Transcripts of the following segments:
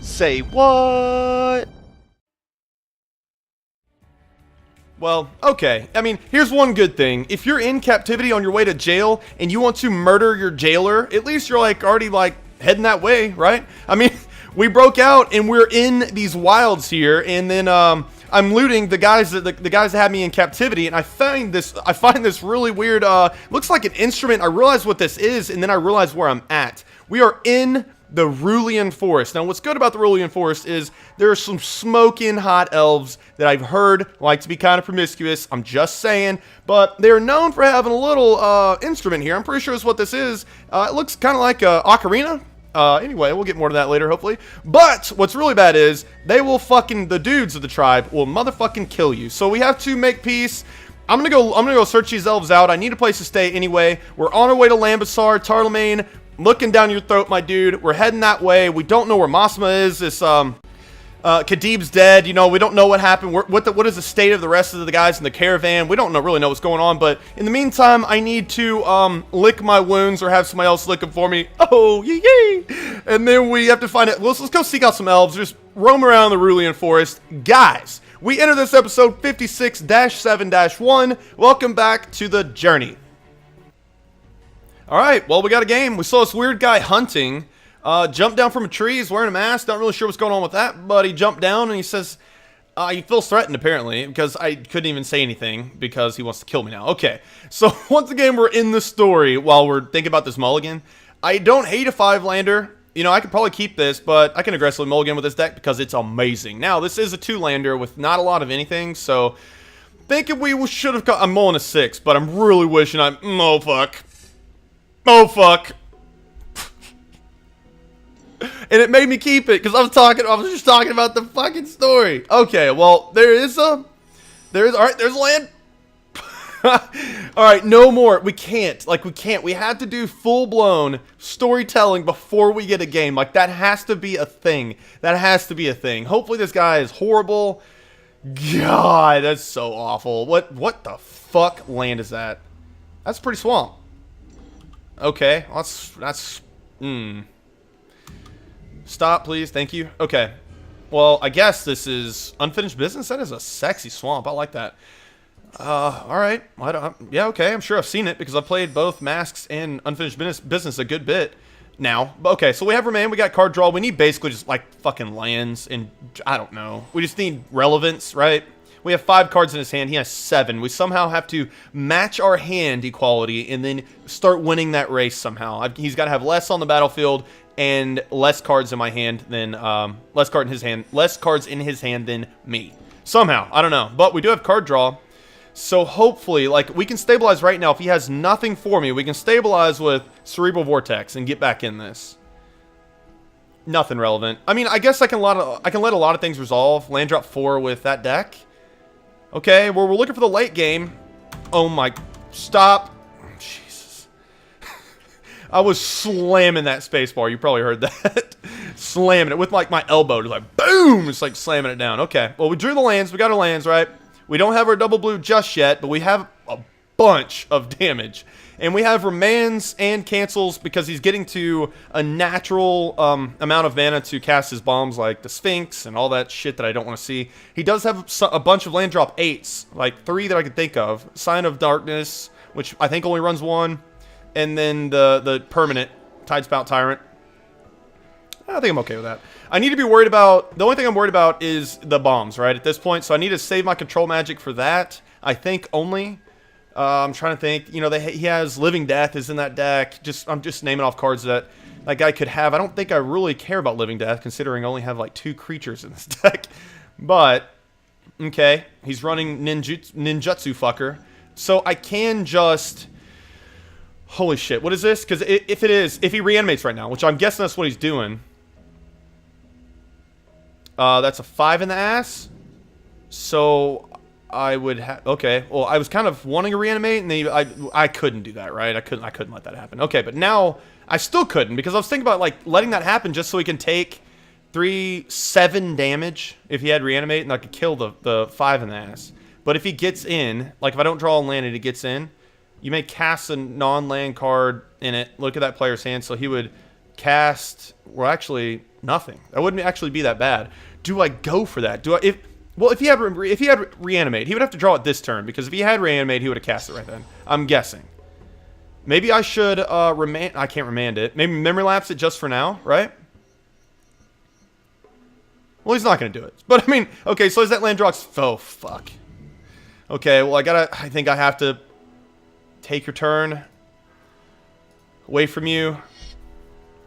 Say what? Well, okay. I mean, here's one good thing. If you're in captivity on your way to jail and you want to murder your jailer, at least you're like already like heading that way, right? I mean, we broke out and we're in these wilds here, and then I'm looting the guys that the guys that had me in captivity, and I find this really weird. Looks like an instrument. I realize what this is, and then I realize where I'm at. We are in the Rulian Forest. Now, what's good about the Rulian Forest is there are some smoking hot elves that I've heard like to be kind of promiscuous. I'm just saying, but they're known for having a little instrument here. I'm pretty sure it's what this is. It looks kind of like a ocarina. Anyway, we'll get more to that later, hopefully. But what's really bad is they will the dudes of the tribe will motherfucking kill you. So we have to make peace. I'm gonna go search these elves out. I need a place to stay anyway. We're on our way to Lambasar, Tarlemagne. Looking down your throat, my dude. We're heading that way. We don't know where Masma is. This Kadib's dead. You know, we don't know what happened. What is the state of the rest of the guys in the caravan? We don't really know what's going on. But in the meantime, I need to lick my wounds or have somebody else lick them for me. Oh, yee. And then we have to find it. Let's go seek out some elves. Just roam around the Rulian Forest. Guys, we enter this episode 56-7-1. Welcome back to the journey. Alright, well, we got a game. We saw this weird guy hunting. Jumped down from a tree. He's wearing a mask. Not really sure what's going on with that, but he jumped down and he says he feels threatened, apparently, because I couldn't even say anything because he wants to kill me now. Okay, so once again, we're in the story while we're thinking about this mulligan. I don't hate a 5-lander. You know, I could probably keep this, but I can aggressively mulligan with this deck because it's amazing. Now, this is a 2-lander with not a lot of anything, so thinking we should have got... I'm mulling a 6, but I'm really wishing oh, fuck. Oh, fuck. And it made me keep it, because I was just talking about the fucking story. Okay, well, alright, there's land. Alright, no more. We can't. We have to do full-blown storytelling before we get a game. Like, that has to be a thing. Hopefully this guy is horrible. God, that's so awful. What the fuck land is that? That's pretty swamp. Okay, Stop, please. Thank you. Okay. Well, I guess this is unfinished business. That is a sexy swamp. I like that. Alright. Yeah, okay. I'm sure I've seen it because I've played both Masks and Unfinished Business a good bit now. Okay, so we have Remain. We got card draw. We need basically just, like, fucking lands and, I don't know. We just need relevance, right? We have 5 cards in his hand. He has 7. We somehow have to match our hand equality and then start winning that race somehow. He's got to have less on the battlefield and less cards in my hand than less cards in his hand than me. Somehow, I don't know. But we do have card draw. So hopefully, like, we can stabilize right now. If he has nothing for me, we can stabilize with Cerebral Vortex and get back in this. Nothing relevant. I mean, I guess I can let a lot of things resolve. Land drop 4 with that deck. Okay, well, we're looking for the late game. Oh my... Stop. Jesus. I was slamming that spacebar. You probably heard that. Slamming it with, like, my elbow. Just like, boom! It's like slamming it down. Okay, well, we drew the lands. We got our lands, right? We don't have our double blue just yet, but we have a bunch of damage. And we have remands and cancels because he's getting to a natural amount of mana to cast his bombs like the Sphinx and all that shit that I don't want to see. He does have a bunch of land drop 8s, like 3 that I can think of. Sign of Darkness, which I think only runs 1. And then the permanent Tidespout Tyrant. I think I'm okay with that. I need to be worried about... The only thing I'm worried about is the bombs, right, at this point. So I need to save my control magic for that. I think only... I'm trying to think. You know, he has Living Death is in that deck. I'm just naming off cards that guy could have. I don't think I really care about Living Death, considering I only have like 2 creatures in this deck. But okay, he's running ninjutsu fucker, so I can just. Holy shit! What is this? Because if he reanimates right now, which I'm guessing that's what he's doing. That's a 5 in the ass. So. I would have... Okay, well, I was kind of wanting to reanimate, and then I couldn't do that, right? I couldn't let that happen. Okay, but now I still couldn't, because I was thinking about, like, letting that happen just so he can take 7 damage if he had reanimate, and I could kill the 5 in the ass. But if he gets in, like, if I don't draw a land and he gets in, you may cast a non-land card in it. Look at that player's hand, so he would cast, well, actually, nothing. That wouldn't actually be that bad. Do I go for that? Well, if he had reanimate, he would have to draw it this turn, because if he had reanimate, he would have cast it right then. I'm guessing. Maybe I should remand. I can't remand it. Maybe memory lapse it just for now, right? Well, he's not going to do it. But I mean, okay, so is that land draw? Oh, fuck. Okay, well, I think I have to take your turn away from you.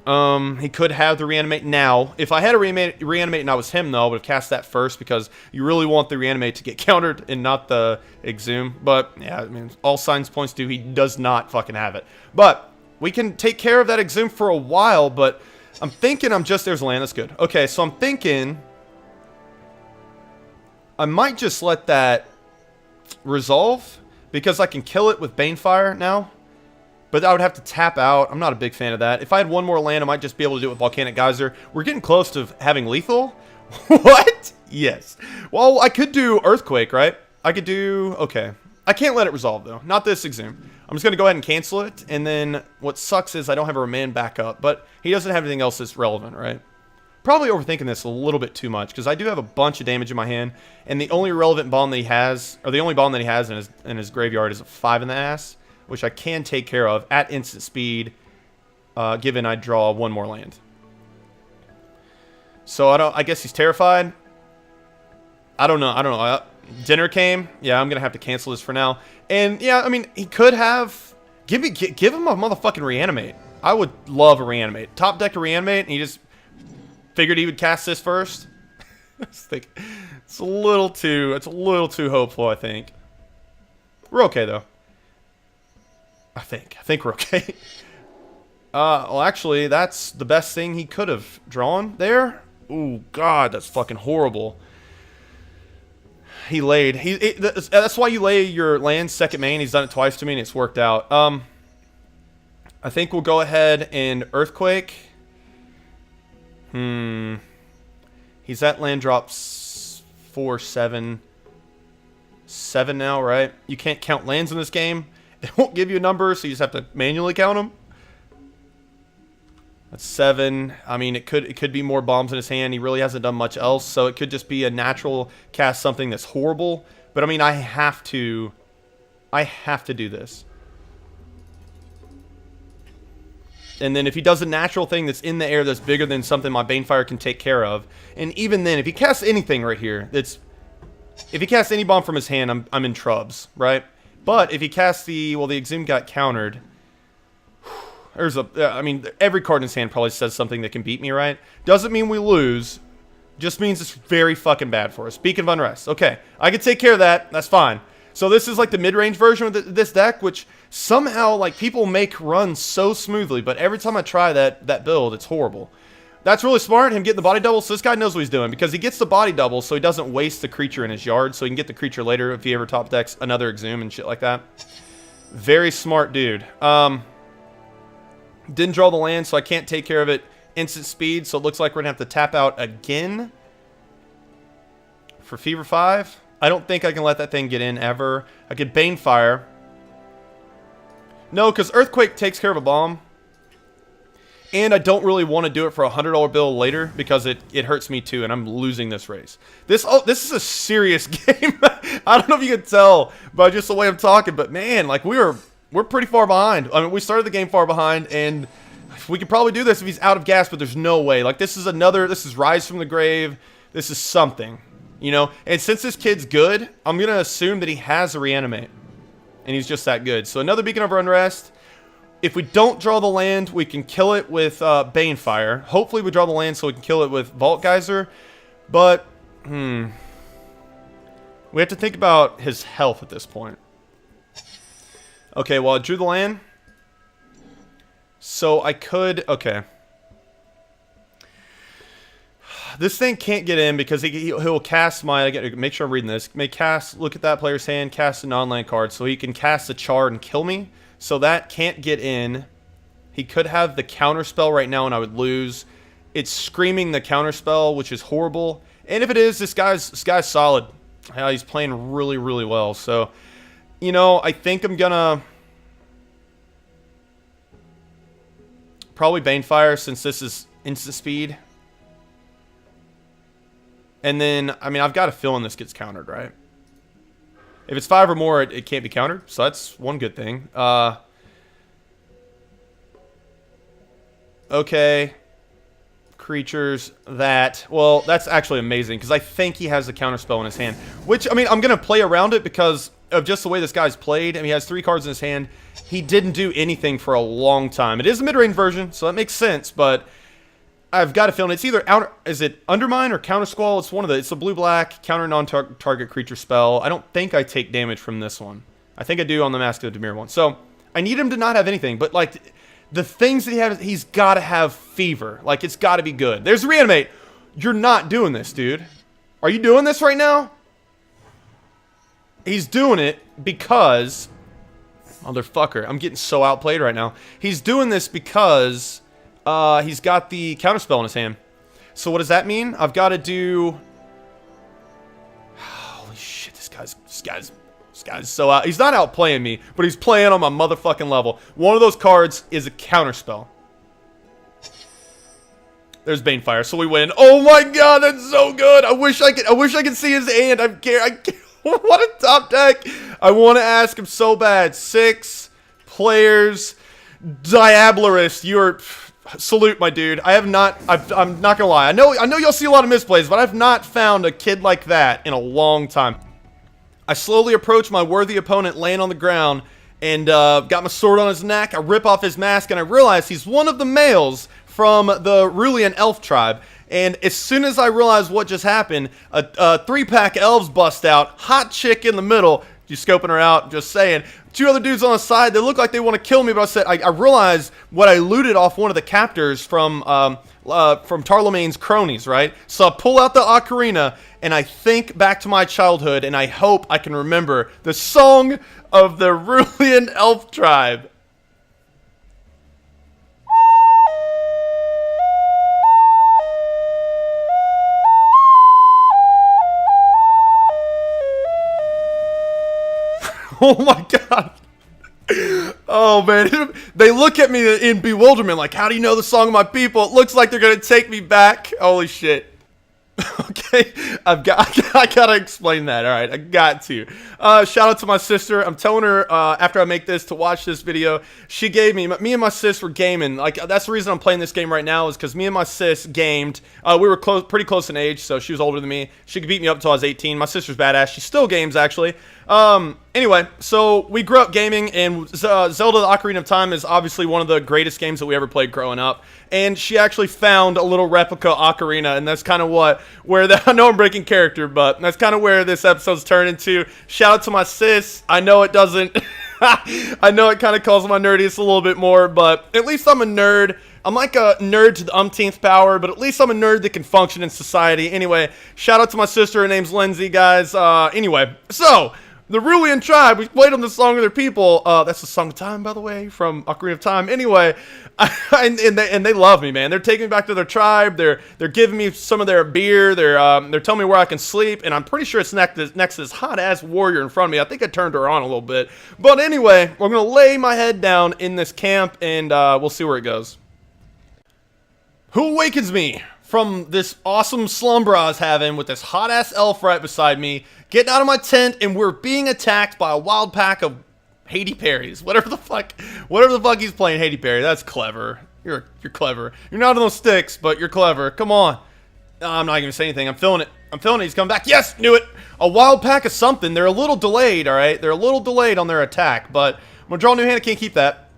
He could have the reanimate now. If I had a reanimate and I was him, though, I would have cast that first, because you really want the reanimate to get countered and not the exhume. But yeah, I mean, all signs points to he does not fucking have it. But we can take care of that exhume for a while. But I'm thinking there's a land. That's good. Okay, so I'm thinking I might just let that resolve, because I can kill it with Banefire now. But I would have to tap out. I'm not a big fan of that. If I had one more land, I might just be able to do it with Volcanic Geyser. We're getting close to having lethal. What? Yes. Well, I could do Earthquake, right? I could do... Okay. I can't let it resolve, though. Not this Exhume. I'm just going to go ahead and cancel it. And then what sucks is I don't have a remand backup. But he doesn't have anything else that's relevant, right? Probably overthinking this a little bit too much, because I do have a bunch of damage in my hand. And the only relevant bomb that he has, or the only bomb that he has in his graveyard is a 5 in the ass, which I can take care of at instant speed, given I draw one more land. So I guess he's terrified. I don't know. Dinner came. Yeah, I'm gonna have to cancel this for now. And yeah, I mean, he could have give him a motherfucking reanimate. I would love a reanimate. Top deck a reanimate, and he just figured he would cast this first. It's a little too hopeful. I think we're okay though. I think we're okay. Well, actually, that's the best thing he could have drawn there. Ooh, God, that's fucking horrible. He laid. That's why you lay your land second main. He's done it twice to me, and it's worked out. I think we'll go ahead and Earthquake. He's at land drops 4, 7 now, right? You can't count lands in this game. It won't give you a number, so you just have to manually count them. That's 7. I mean, it could be more bombs in his hand. He really hasn't done much else, so it could just be a natural cast something that's horrible. But I mean, I have to do this. And then if he does a natural thing that's in the air that's bigger than something my Banefire can take care of, and even then, if he casts anything right here, if he casts any bomb from his hand, I'm in trubs, right? But if he casts the Exhume got countered. I mean, every card in his hand probably says something that can beat me, right? Doesn't mean we lose. Just means it's very fucking bad for us. Beacon of Unrest. Okay, I can take care of that. That's fine. So this is like the mid-range version of this deck, which somehow like people make run so smoothly, but every time I try that build, it's horrible. That's really smart, him getting the body double, so this guy knows what he's doing, because he gets the body double so he doesn't waste the creature in his yard, so he can get the creature later if he ever top decks another Exhume and shit like that. Very smart dude. Didn't draw the land, so I can't take care of it instant speed, so it looks like we're going to have to tap out again for Fever 5. I don't think I can let that thing get in ever. I could Banefire. No, because Earthquake takes care of a bomb. And I don't really want to do it for a $100 bill later, because it hurts me too, and I'm losing this race. This is a serious game. I don't know if you can tell by just the way I'm talking, but man, like we're pretty far behind. I mean, we started the game far behind, and we could probably do this if he's out of gas, but there's no way. Like this is Rise from the Grave. This is something, you know? And since this kid's good, I'm going to assume that he has a reanimate, and he's just that good. So another Beacon of Unrest. If we don't draw the land, we can kill it with Banefire. Hopefully we draw the land so we can kill it with Vault Geyser. But, we have to think about his health at this point. Okay, well, I drew the land. So I could... Okay. This thing can't get in because he'll cast my... I gotta make sure I'm reading this. May cast... Look at that player's hand. Cast a non-land card. So he can cast a Chard and kill me. So that can't get in. He could have the counterspell right now and I would lose. It's screaming the counterspell, which is horrible. And if it is, this guy's solid. He's playing really, really well. So, you know, I think I'm gonna Probably Banefire since this is instant speed. And then, I mean, I've got a feeling this gets countered, right? If it's 5 or more, it can't be countered. So that's one good thing. Okay. Creatures that... Well, that's actually amazing because I think he has a counterspell in his hand. Which, I mean, I'm going to play around it because of just the way this guy's played. I mean, he has 3 cards in his hand. He didn't do anything for a long time. It is a mid-range version, so that makes sense, but... I've got a feeling it's either is it Undermine or Counter Squall? It's one of the. It's a blue-black counter non-target creature spell. I don't think I take damage from this one. I think I do on the Mask of the Dimir one. So I need him to not have anything. But like the things that he has, he's got to have Fever. Like it's got to be good. There's Reanimate. You're not doing this, dude. Are you doing this right now? He's doing it because, motherfucker, I'm getting so outplayed right now. He's doing this because. He's got the counterspell in his hand. So what does that mean? I've got to do... Holy shit, this guy's so out. He's not outplaying me, but he's playing on my motherfucking level. One of those cards is a counterspell. There's Banefire, so we win. Oh my god, that's so good. I wish I could see his hand. I can't. What a top deck. I want to ask him so bad. 6 players. Diablerist, you're... Salute, my dude. I'm not gonna lie. I know you'll see a lot of misplays, but I've not found a kid like that in a long time. I slowly approach my worthy opponent laying on the ground and got my sword on his neck. I rip off his mask and I realize he's one of the males from the Rulian elf tribe. And as soon as I realize what just happened, a 3-pack elves bust out, hot chick in the middle. You scoping her out, just saying. 2 other dudes on the side, they look like they want to kill me, but I said, I realized what I looted off one of the captors from Tarlamane's cronies, right? So I pull out the ocarina, and I think back to my childhood, and I hope I can remember the song of the Rulian elf tribe. Oh my god. Oh man. They look at me in bewilderment like, how do you know the song of my people? It looks like they're going to take me back. Holy shit. Okay. I gotta explain that. All right. I got to. Shout out to my sister. I'm telling her after I make this to watch this video. She gave me and my sis were gaming. Like that's the reason I'm playing this game right now is because me and my sis gamed. We were pretty close in age, so she was older than me. She could beat me up until I was 18. My sister's badass. She still games actually. Anyway, so we grew up gaming, and Zelda the Ocarina of Time is obviously one of the greatest games that we ever played growing up. And she actually found a little replica ocarina, and that's kind of where I know I'm breaking character, but that's kind of where this episode's turned into. Shout out to my sis. I know it doesn't. I know it kind of calls my nerdiest a little bit more, but at least I'm a nerd. I'm like a nerd to the umpteenth power, but at least I'm a nerd that can function in society. Anyway, shout out to my sister. Her name's Lindsay, guys. Anyway, so... The Rulian tribe, we played them the song of their people. That's the Song of Time, by the way, from Ocarina of Time. Anyway, and they love me, man. They're taking me back to their tribe. They're giving me some of their beer. They're telling me where I can sleep, and I'm pretty sure it's next to this hot-ass warrior in front of me. I think I turned her on a little bit. But anyway, we're going to lay my head down in this camp, and we'll see where it goes. Who awakens me from this awesome slumber I was having with this hot-ass elf right beside me, getting out of my tent, and we're being attacked by a wild pack of Haiti Perrys. Whatever the fuck he's playing, Haiti Perry. That's clever. You're clever. You're not on those sticks, but you're clever. Come on. No, I'm not even gonna say anything. I'm feeling it. He's coming back. Yes, knew it. A wild pack of something. They're a little delayed, all right? They're a little delayed on their attack, but I'm gonna draw a new hand. I can't keep that.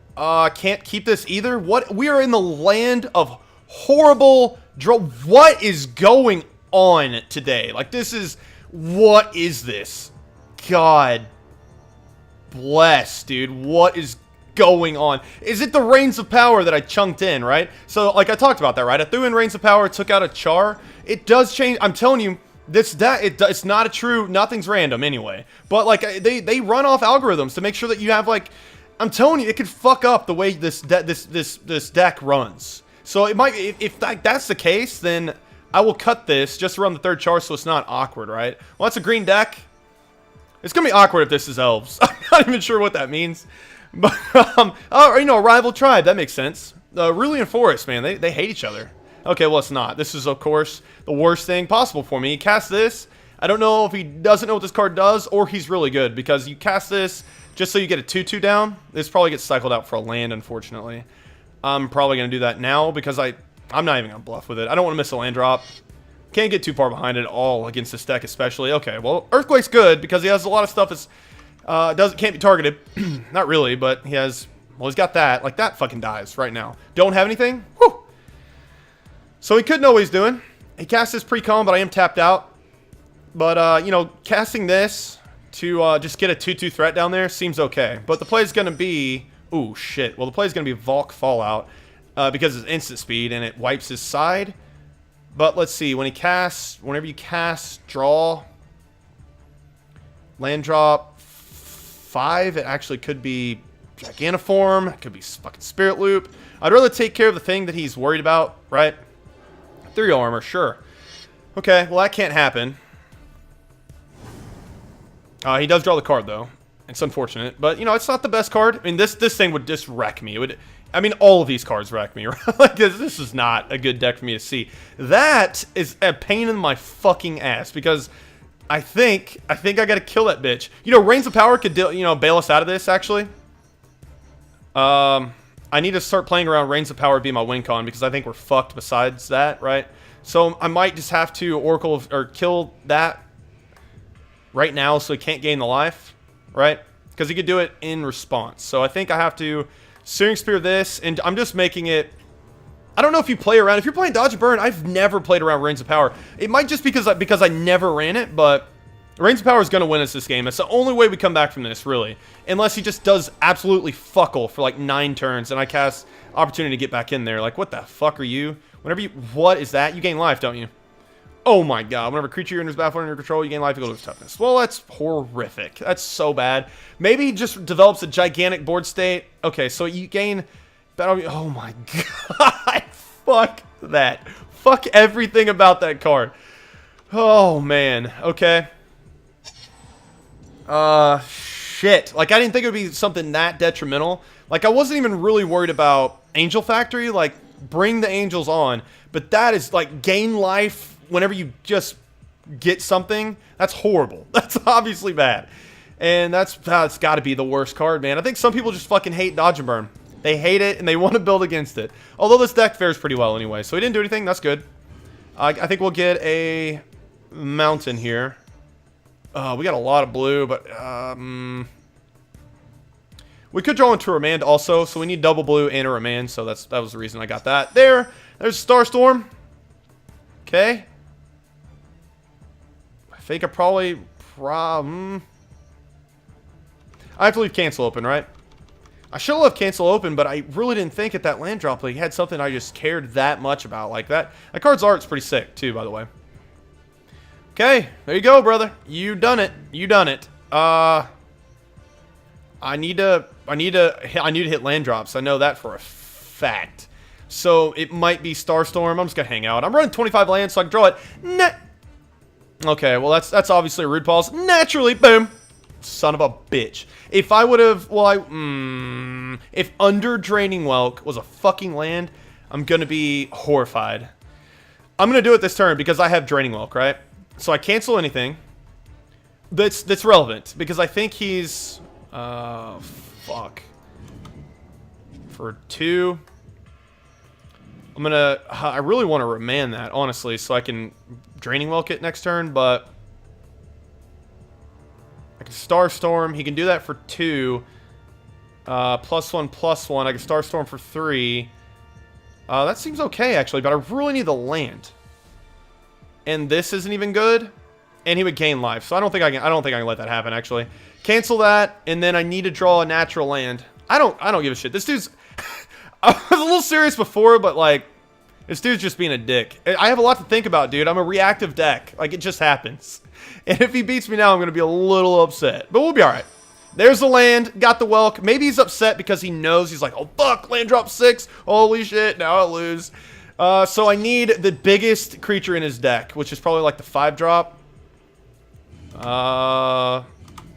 Can't keep this either. What? We are in the land of horrible draw. What is going on today? Like, this is... What is this? God bless, dude. What is going on? Is it the Reigns of Power that I chunked in, right? So, like, I talked about that, right? I threw in Reigns of Power, took out a Char. It does change. I'm telling you, it's not a true... Nothing's random, anyway. But, like, they run off algorithms to make sure that you have, like... I'm telling you, it could fuck up the way this deck runs. So, it might... If that's the case, then... I will cut this just to run the 3rd Char so it's not awkward, right? Well, that's a green deck. It's going to be awkward if this is elves. I'm not even sure what that means. But, oh, you know, a rival tribe. That makes sense. Rulian Forest, man, they hate each other. Okay, well, it's not. This is, of course, the worst thing possible for me. He casts this. I don't know if he doesn't know what this card does or he's really good, because you cast this just so you get a 2/2 down. This probably gets cycled out for a land, unfortunately. I'm probably going to do that now because I'm not even going to bluff with it. I don't want to miss a land drop. Can't get too far behind it at all against this deck, especially. Okay, well, Earthquake's good because he has a lot of stuff that's can't be targeted. Not really, but he has... Well, he's got that. Like, that fucking dies right now. Don't have anything? Whew. So he could know what he's doing. He cast this pre-con, but I am tapped out. But, you know, casting this to just get a 2/2 threat down there seems okay. But the play is going to be... Ooh, shit. Well, the play is going to be Valk Fallout because it's instant speed and it wipes his side. But let's see. When he casts... Whenever you cast draw... Land drop 5, it actually could be... Gigantiform, it could be fucking Spirit Loop. I'd rather take care of the thing that he's worried about, right? Ethereal Armor, sure. Okay, well that can't happen. He does draw the card though. It's unfortunate, but you know it's not the best card. I mean, this thing would just wreck me. It would. I mean, all of these cards wreck me. Right? Like this is not a good deck for me to see. That is a pain in my fucking ass because I think I gotta kill that bitch. You know, Reigns of Power could bail us out of this actually. I need to start playing around Reigns of Power be my win con because I think we're fucked besides that, right? So I might just have to Oracle or kill that right now so he can't gain the life, right? Because he could do it in response. So I think I have to Searing Spear this, and I'm just making it... I don't know if you play around... If you're playing Dodge and Burn, I've never played around Reigns of Power. It might just because I never ran it, but... Reigns of Power is going to win us this game. That's the only way we come back from this, really. Unless he just does absolutely fuck all for like 9 turns, and I cast Opportunity to get back in there. Like, what the fuck are you? Whenever you... What is that? You gain life, don't you? Oh my god. Whenever a creature enters battlefield under your control, you gain life equal to its toughness. Well, that's horrific. That's so bad. Maybe he just develops a gigantic board state. Okay, so you gain... Oh my god. Fuck that. Fuck everything about that card. Oh, man. Okay. Shit. Like, I didn't think it would be something that detrimental. Like, I wasn't even really worried about Angel Factory. Like, bring the angels on. But that is, like, gain life whenever you just get something. That's horrible. That's obviously bad. And that's got to be the worst card, man. I think some people just fucking hate Dodge and Burn. They hate it, and they want to build against it. Although this deck fares pretty well anyway. So he didn't do anything. That's good. I think we'll get a mountain here. We got a lot of blue, but we could draw into Remand also, so we need double blue and a Remand, so that was the reason I got that. There's Starstorm. Okay. I think I probably I have to leave Cancel open, right? I should have left Cancel open, but I really didn't think at that land drop like, he had something I just cared that much about like that. That card's art's pretty sick too, by the way. Okay, there you go, brother. You done it. You done it. I need to hit land drops. I know that for a fact. So it might be Starstorm. I'm just gonna hang out. I'm running 25 lands, so I can draw it. Okay, well that's obviously a Rude Pulse. Naturally, boom. Son of a bitch. If I would have, well, if under Draining Welk was a fucking land, I'm gonna be horrified. I'm gonna do it this turn because I have Draining Welk, right? So I cancel anything that's relevant because I think he's fuck. For 2. I really want to remand that, honestly, so I can Draining Welk it next turn, but I can Starstorm. He can do that for 2. +1/+1. I can Starstorm for 3. That seems okay, actually, but I really need the land. And this isn't even good. And he would gain life. So I don't think I can let that happen, actually. Cancel that, and then I need to draw a natural land. I don't give a shit. This dude's I was a little serious before, but like this dude's just being a dick. I have a lot to think about, dude. I'm a reactive deck. Like it just happens. And if he beats me now, I'm gonna be a little upset. But we'll be alright. There's the land, got the Welk. Maybe he's upset because he knows he's like, oh fuck, land drop 6. Holy shit, now I lose. So I need the biggest creature in his deck, which is probably like the 5-drop.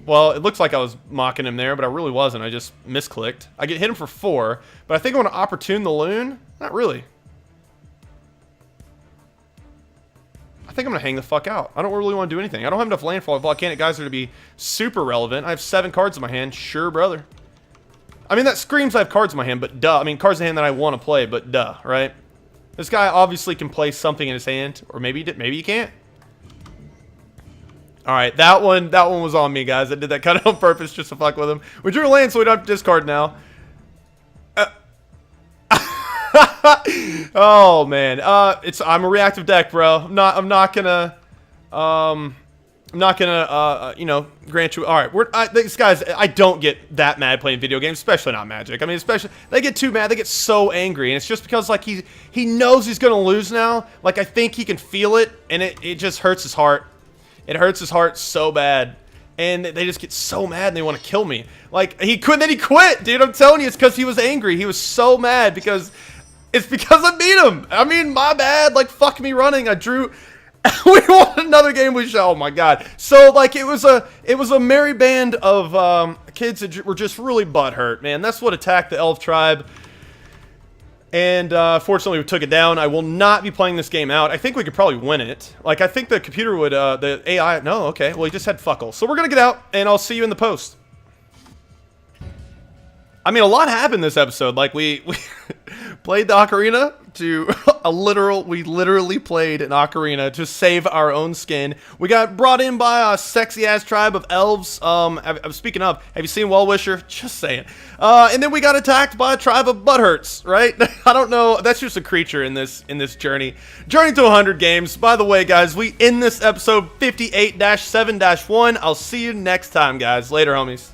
Well, it looks like I was mocking him there, but I really wasn't. I just misclicked. I get hit him for 4, but I think I want to opportune the loon. Not really. I think I'm going to hang the fuck out. I don't really want to do anything. I don't have enough landfall volcanic geyser to be super relevant. I have 7 cards in my hand. Sure, brother. I mean, that screams I have cards in my hand, but duh. I mean, cards in hand that I want to play, but duh, right? This guy obviously can play something in his hand, or maybe he can't. All right, that one was on me, guys. I did that kind of on purpose just to fuck with him. We drew a land, so we don't have to discard now. Oh man, I'm a reactive deck, bro. I'm not gonna you know, grant you. All right, these guys, I don't get that mad playing video games, especially not Magic. I mean, especially they get too mad, they get so angry, and it's just because like he knows he's gonna lose now. Like I think he can feel it, and it just hurts his heart. It hurts his heart so bad. And they just get so mad and they want to kill me. Like, then he quit, dude. I'm telling you, it's because he was angry. He was so mad because I beat him. I mean, my bad. Like, fuck me running. I drew. We won another game. Oh my god. So like, it was a merry band of kids that were just really butthurt, man. That's what attacked the elf tribe. And fortunately, we took it down. I will not be playing this game out. I think we could probably win it. Like, I think the computer would, the AI, no, okay. Well, he just had fuckle. So we're going to get out, and I'll see you in the post. I mean, a lot happened this episode. Like, we played the ocarina to we literally played an ocarina to save our own skin. We got brought in by a sexy-ass tribe of elves. Speaking of, have you seen Well-Wisher? Just saying. And then we got attacked by a tribe of butthurts, right? I don't know. That's just a creature in this journey. Journey to 100 games. By the way, guys, we end this episode 58-7-1. I'll see you next time, guys. Later, homies.